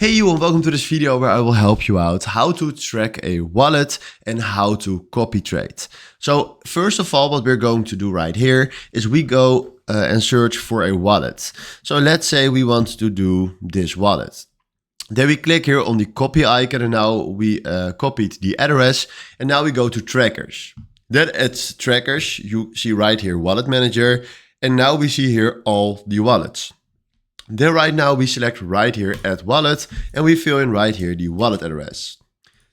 Hey you, and welcome to this video where I will help you out how to track a wallet and how to copy trade. So first of all, what we're going to do right here is we go and search for a wallet. So let's say we want to do this wallet. Then we click here on the copy icon and now we copied the address and now we go to trackers. Then at trackers, you see right here wallet manager and now we see here all the wallets. Then right now we select right here add wallet and we fill in right here the wallet address.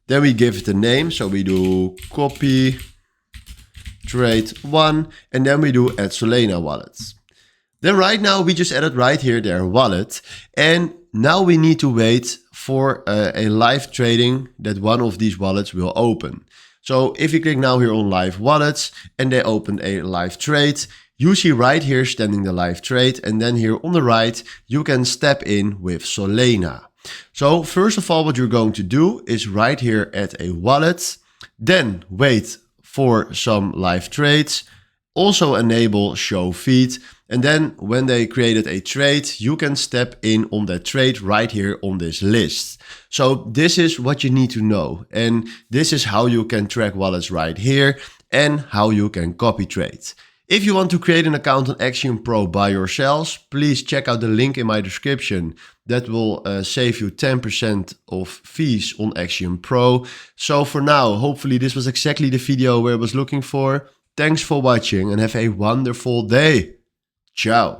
Then we give it a name, so we do copy trade 1 and then we do add Solana wallets. Then right now we just added right here their wallet and now we need to wait for a live trading that one of these wallets will open. So if you click now here on live wallets and they open a live trade, you see right here standing the live trade and then here on the right you can step in with Solana. So first of all what you're going to do is right here add a wallet, then wait for some live trades, also enable show feed, and then when they created a trade you can step in on that trade right here on this list. So this is what you need to know and this is how you can track wallets right here and how you can copy trade. If you want to create an account on Axiom Pro by yourselves, please check out the link in my description. That will save you 10% of fees on Axiom Pro. So for now, hopefully this was exactly the video where I was looking for. Thanks for watching and have a wonderful day. Ciao.